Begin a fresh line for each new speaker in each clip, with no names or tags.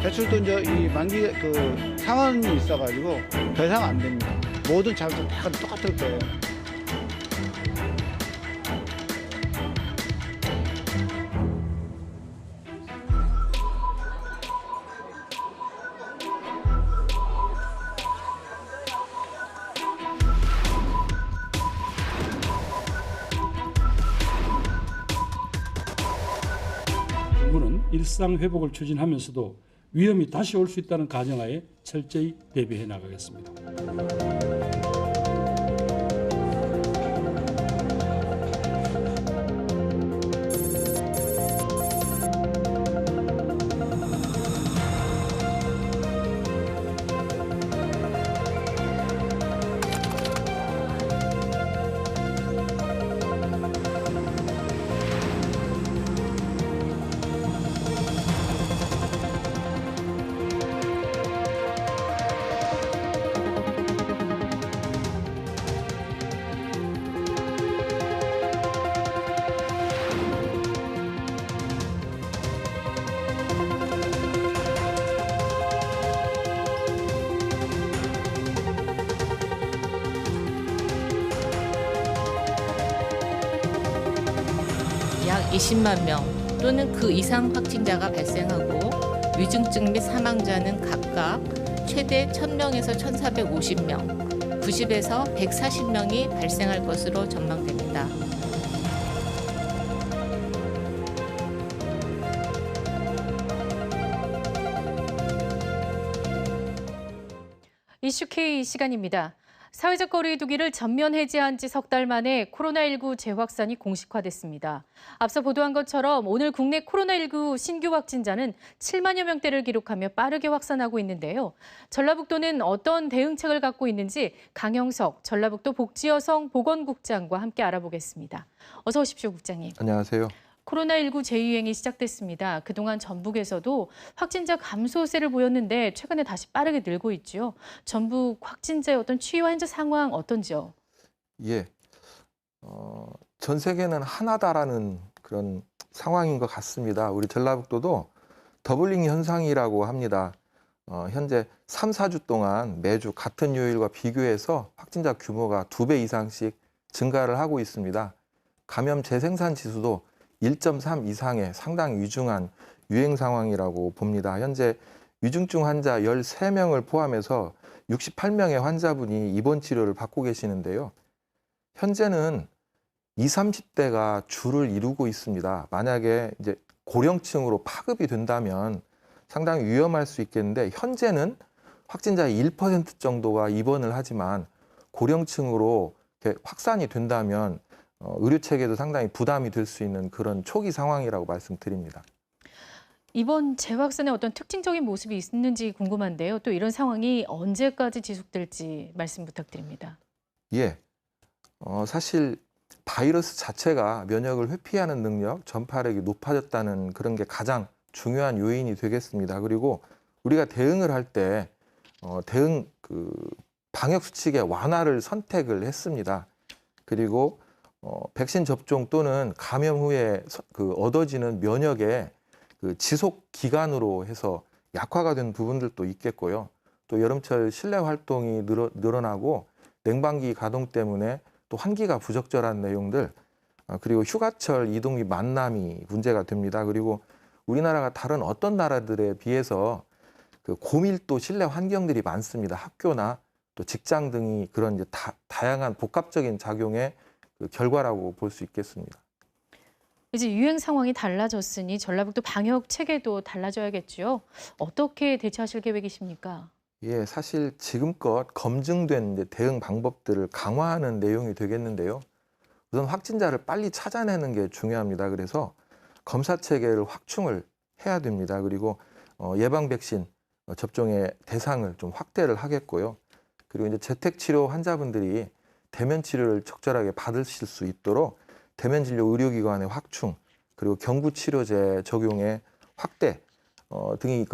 대출도 이제 이 만기 그 상한이 있어가지고 배상 안 됩니다. 모든 자격증 다 똑같을 거예요.
정부는 일상 회복을 추진하면서도 위험이 다시 올 수 있다는 가정하에 철저히 대비해 나가겠습니다.
약 20만 명 또는 그 이상 확진자가 발생하고 위중증 및 사망자는 각각 최대 1,000명에서 1,450명, 90에서 140명이 발생할 것으로 전망됩니다.
이슈 K 시간입니다. 사회적 거리 두기를 전면 해제한 지 석 달 만에 코로나19 재확산이 공식화됐습니다. 앞서 보도한 것처럼 오늘 국내 코로나19 신규 확진자는 7만여 명대를 기록하며 빠르게 확산하고 있는데요. 전라북도는 어떤 대응책을 갖고 있는지 강영석 전라북도 복지여성 보건국장과 함께 알아보겠습니다. 어서 오십시오, 국장님.
안녕하세요.
코로나19 재유행이 시작됐습니다. 그동안 전북에서도 확진자 감소세를 보였는데 최근에 다시 빠르게 늘고 있죠. 전북 확진자의 어떤 치유 환자 상황 어떤지요?
예, 전 세계는 하나다라는 그런 상황인 것 같습니다. 우리 전라북도도 더블링 현상이라고 합니다. 현재 3, 4주 동안 매주 같은 요일과 비교해서 확진자 규모가 2배 이상씩 증가를 하고 있습니다. 감염 재생산 지수도 1.3 이상의 상당히 위중한 유행 상황이라고 봅니다. 현재 위중증 환자 13명을 포함해서 68명의 환자분이 입원 치료를 받고 계시는데요. 현재는 20, 30대가 주를 이루고 있습니다. 만약에 이제 고령층으로 파급이 된다면 상당히 위험할 수 있겠는데 현재는 확진자의 1% 정도가 입원을 하지만 고령층으로 이렇게 확산이 된다면 의료 체계도 상당히 부담이 될 수 있는 그런 초기 상황이라고 말씀드립니다.
이번 재확산에 어떤 특징적인 모습이 있는지 궁금한데요. 또 이런 상황이 언제까지 지속될지 말씀 부탁드립니다.
예, 사실 바이러스 자체가 면역을 회피하는 능력, 전파력이 높아졌다는 그런 게 가장 중요한 요인이 되겠습니다. 그리고 우리가 대응을 할 때 대응 방역 수칙의 완화를 선택을 했습니다. 그리고 백신 접종 또는 감염 후에 얻어지는 면역의 지속 기간으로 해서 약화가 된 부분들도 있겠고요. 또 여름철 실내 활동이 늘어나고 냉방기 가동 때문에 또 환기가 부적절한 내용들, 그리고 휴가철 이동 및 만남이 문제가 됩니다. 그리고 우리나라가 다른 어떤 나라들에 비해서 고밀도 실내 환경들이 많습니다. 학교나 또 직장 등이 그런 이제 다양한 복합적인 작용의 결과라고 볼 수 있겠습니다.
이제 유행 상황이 달라졌으니 전라북도 방역 체계도 달라져야겠죠. 어떻게 대처하실 계획이십니까?
예, 사실 지금껏 검증된 이제 대응 방법들을 강화하는 내용이 되겠는데요. 우선 확진자를 빨리 찾아내는 게 중요합니다. 그래서 검사 체계를 확충을 해야 됩니다. 그리고 예방 백신 접종의 대상을 좀 확대를 하겠고요. 그리고 이제 재택 치료 환자분들이 대면 치료를 적절하게 받으실 수 있도록 대면 진료 의료기관의 확충, 그리고 경구 치료제 적용의 확대 등이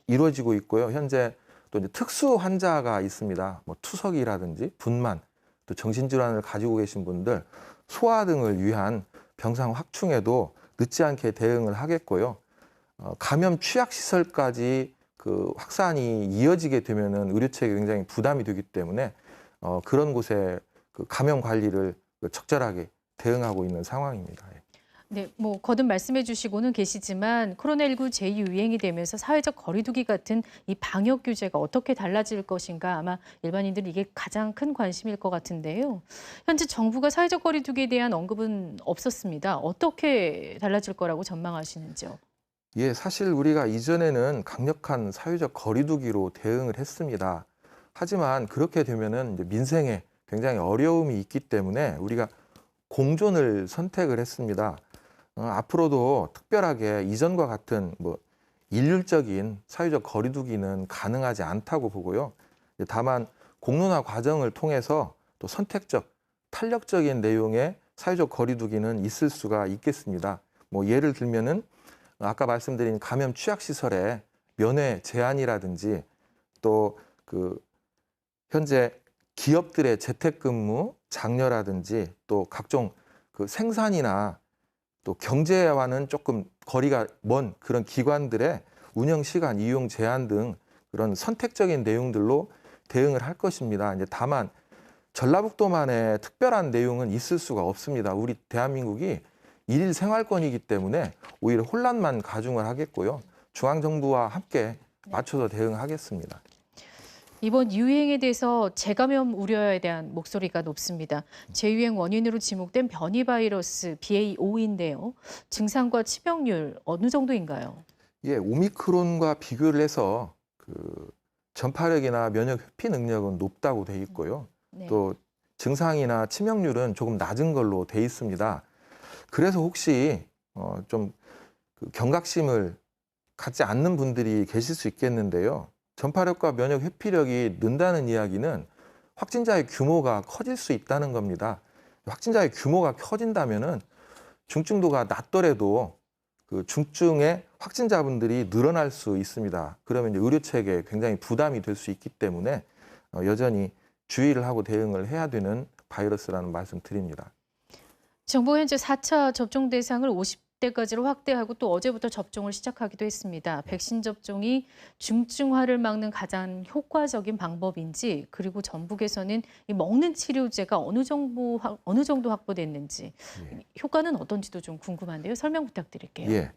이루어지고 있고요. 현재 또 이제 특수 환자가 있습니다. 뭐 투석이라든지 분만, 또 정신질환을 가지고 계신 분들 소화 등을 위한 병상 확충에도 늦지 않게 대응을 하겠고요. 감염 취약 시설까지 그 확산이 이어지게 되면은 의료 체계에 굉장히 부담이 되기 때문에 그런 곳에 그 감염 관리를 적절하게 대응하고 있는 상황입니다.
네, 뭐 거듭 말씀해 주시고는 계시지만 코로나19 제2유행이 되면서 사회적 거리두기 같은 이 방역 규제가 어떻게 달라질 것인가 아마 일반인들은 이게 가장 큰 관심일 것 같은데요. 현재 정부가 사회적 거리두기에 대한 언급은 없었습니다. 어떻게 달라질 거라고 전망하시는지요?
예, 사실 우리가 이전에는 강력한 사회적 거리두기로 대응을 했습니다. 하지만 그렇게 되면은 이제 민생에 굉장히 어려움이 있기 때문에 우리가 공존을 선택을 했습니다. 앞으로도 특별하게 이전과 같은 뭐 일률적인 사회적 거리두기는 가능하지 않다고 보고요. 다만 공론화 과정을 통해서 또 선택적, 탄력적인 내용의 사회적 거리두기는 있을 수가 있겠습니다. 뭐 예를 들면은 아까 말씀드린 감염 취약 시설의 면회 제한이라든지 또 그 현재 기업들의 재택근무 장려라든지 또 각종 그 생산이나 또 경제와는 조금 거리가 먼 그런 기관들의 운영 시간 이용 제한 등 그런 선택적인 내용들로 대응을 할 것입니다. 이제 다만 전라북도만의 특별한 내용은 있을 수가 없습니다. 우리 대한민국이 일일 생활권이기 때문에 오히려 혼란만 가중을 하겠고요. 중앙정부와 함께 맞춰서 대응하겠습니다.
이번 유행에 대해서 재감염 우려에 대한 목소리가 높습니다. 재유행 원인으로 지목된 변이 바이러스 BA.5인데요. 증상과 치명률 어느 정도인가요?
예, 오미크론과 비교를 해서 그 전파력이나 면역 회피 능력은 높다고 돼 있고요.
네.
또 증상이나 치명률은 조금 낮은 걸로 돼 있습니다. 그래서 혹시 좀 그 경각심을 갖지 않는 분들이 계실 수 있겠는데요. 전파력과 면역 회피력이 는다는 이야기는 확진자의 규모가 커질 수 있다는 겁니다. 확진자의 규모가 커진다면은 중증도가 낮더라도 그 중증의 확진자분들이 늘어날 수 있습니다. 그러면 이제 의료 체계에 굉장히 부담이 될 수 있기 때문에 여전히 주의를 하고 대응을 해야 되는 바이러스라는 말씀 드립니다.
정부가 현재 4차 접종 대상을 50대까지로 확대하고 또 어제부터 접종을 시작하기도 했습니다. 백신 접종이 중증화를 막는 가장 효과적인 방법인지 그리고 전북에서는 이 먹는 치료제가 어느 정도 확보됐는지 효과는 어떤지도 좀 궁금한데요. 설명 부탁드릴게요.
예,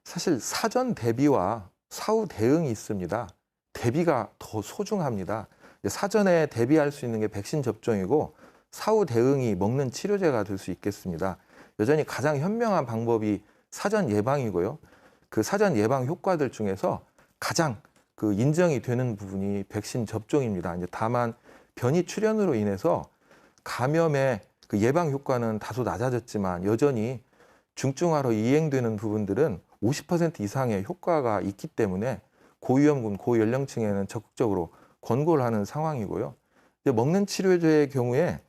사실 사전 대비와 사후 대응이 있습니다. 대비가 더 소중합니다. 사전에 대비할 수 있는 게 백신 접종이고 사후 대응이 먹는 치료제가 될 수 있겠습니다. 여전히 가장 현명한 방법이 사전 예방이고요. 그 사전 예방 효과들 중에서 가장 그 인정이 되는 부분이 백신 접종입니다. 이제 다만 변이 출현으로 인해서 감염의 그 예방 효과는 다소 낮아졌지만 여전히 중증화로 이행되는 부분들은 50% 이상의 효과가 있기 때문에 고위험군, 고연령층에는 적극적으로 권고를 하는 상황이고요. 먹는 치료제의 경우에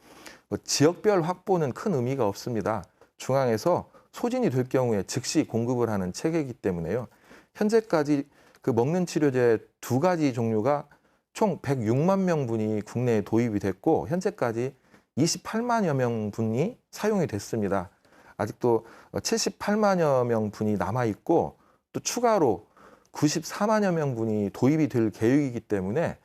지역별 확보는 큰 의미가 없습니다. 중앙에서 소진이 될 경우에 즉시 공급을 하는 체계이기 때문에요. 현재까지 그 먹는 치료제 2가지 종류가 총 106만 명분이 국내에 도입이 됐고 현재까지 28만여 명분이 사용이 됐습니다. 아직도 78만여 명분이 남아 있고 또 추가로 94만여 명분이 도입이 될 계획이기 때문에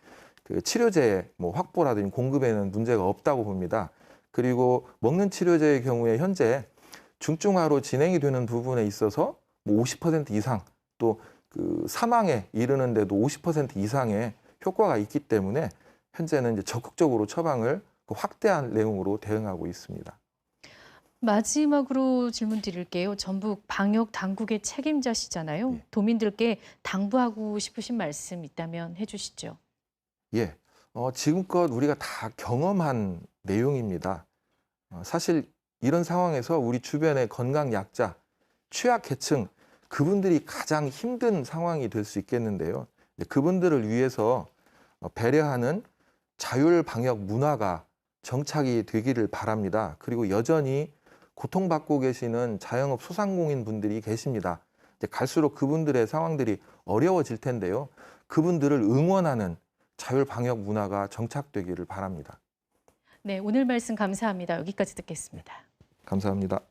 그 치료제 뭐 확보라든지 공급에는 문제가 없다고 봅니다. 그리고 먹는 치료제의 경우에 현재 중증화로 진행이 되는 부분에 있어서 뭐 50% 이상 또 그 사망에 이르는데도 50% 이상의 효과가 있기 때문에 현재는 이제 적극적으로 처방을 확대한 내용으로 대응하고 있습니다.
마지막으로 질문 드릴게요. 전북 방역 당국의 책임자시잖아요.
예.
도민들께 당부하고 싶으신 말씀 있다면 해주시죠.
예, 지금껏 우리가 다 경험한 내용입니다. 사실 이런 상황에서 우리 주변의 건강 약자, 취약계층, 그분들이 가장 힘든 상황이 될 수 있겠는데요. 그분들을 위해서 배려하는 자율 방역 문화가 정착이 되기를 바랍니다. 그리고 여전히 고통받고 계시는 자영업 소상공인 분들이 계십니다. 이제 갈수록 그분들의 상황들이 어려워질 텐데요. 그분들을 응원하는 자율 방역 문화가 정착되기를 바랍니다.
네, 오늘 말씀 감사합니다. 여기까지 듣겠습니다.
감사합니다.